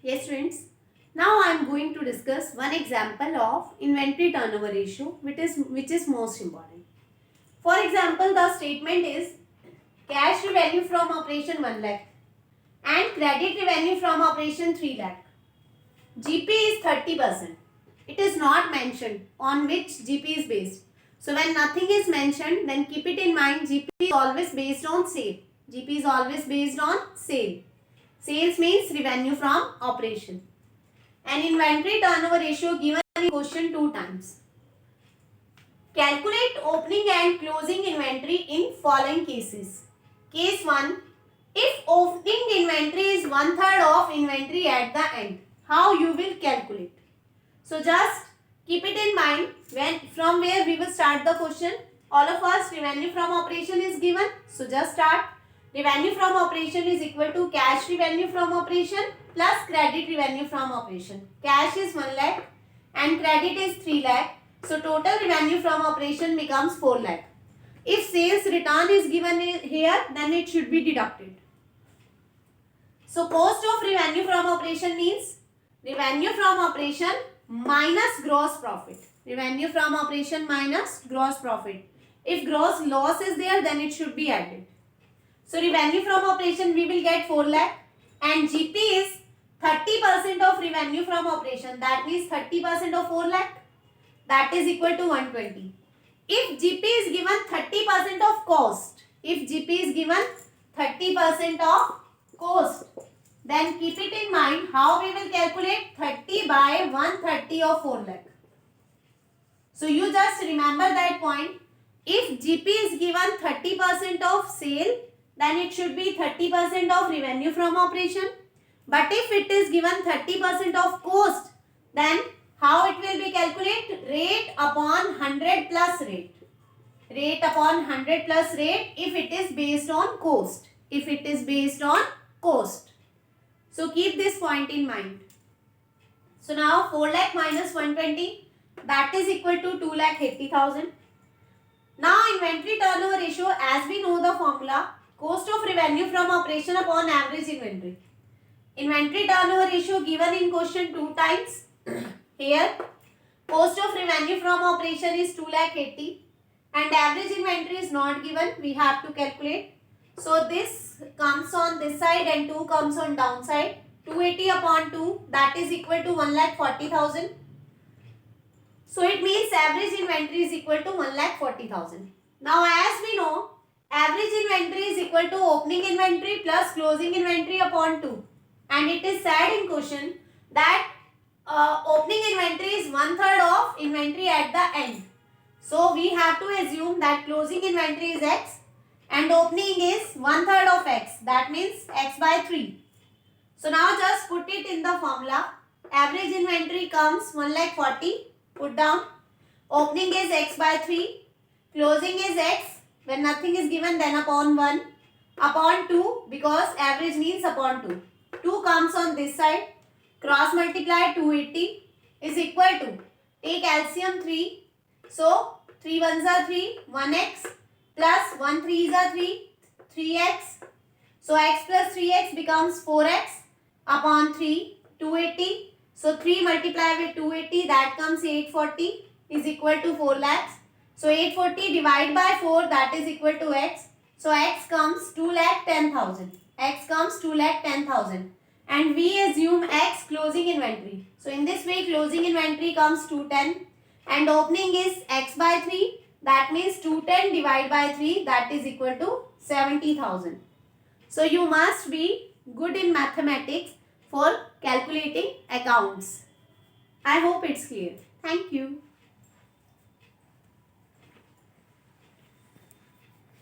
Yes friends, now I am going to discuss one example of inventory turnover ratio which is most important. For example, the statement is cash revenue from operation 1 lakh and credit revenue from operation 3 lakh. GP is 30%. It is not mentioned on which GP is based. So when nothing is mentioned, then keep it in mind GP is always based on sale. GP is always based on sale. Sales means revenue from operation. An inventory turnover ratio given in question 2 times. Calculate opening and closing inventory in following cases. Case 1. If opening inventory is 1/3 of inventory at the end, how you will calculate? So just keep it in mind from where we will start the question. All of us revenue from operation is given. So just start. Revenue from operation is equal to cash revenue from operation plus credit revenue from operation. Cash is 1 lakh and credit is 3 lakh. So total revenue from operation becomes 4 lakh. If sales return is given here, then it should be deducted. So cost of revenue from operation means revenue from operation minus gross profit. Revenue from operation minus gross profit. If gross loss is there, then it should be added. So revenue from operation we will get 4 lakh and GP is 30% of revenue from operation. That means 30% of 4 lakh. That is equal to 120. If GP is given 30% of cost, if GP is given 30% of cost, then keep it in mind how we will calculate 30 by 130 of 4 lakh. So you just remember that point. If GP is given 30% of sale, then it should be 30% of revenue from operation. But if it is given 30% of cost, then how it will be calculated? Rate upon 100 plus rate. Rate upon 100 plus rate if it is based on cost. If it is based on cost. So keep this point in mind. So now 4 lakh minus 120, that is equal to 2 lakh 80,000. Now inventory turnover ratio, as we know the formula, cost of revenue from operation upon average inventory. Inventory turnover ratio given in question 2 times. Here, cost of revenue from operation is 2 lakh 80 and average inventory is not given. We have to calculate. So this comes on this side and 2 comes on downside. 280 upon 2, that is equal to 1 lakh 40,000. So it means average inventory is equal to 1 lakh 40,000. Now as we know, average inventory is equal to opening inventory plus closing inventory upon 2. And it is said in question that opening inventory is 1/3 of inventory at the end. So we have to assume that closing inventory is x and opening is 1/3 of x. That means x by 3. So now just put it in the formula. Average inventory comes 1 lakh 40. Put down. Opening is x by 3. Closing is x. When nothing is given, then upon 1. Upon 2, because average means upon 2. 2 comes on this side. Cross multiply 280 is equal to, take LCM 3. So 3 ones are 3, 1x plus 1 3s are 3, 3x. So x plus 3x becomes 4x upon 3, 280. So 3 multiply with 280, that comes 840 is equal to 4 lakhs. So 840 divided by 4, that is equal to x. So x comes 2 lakh 10,000. X comes 2 lakh 10,000. And we assume x closing inventory. So in this way closing inventory comes 210 and opening is x by 3. That means 210 divided by 3, that is equal to 70,000. So you must be good in mathematics for calculating accounts. I hope it's clear. Thank you.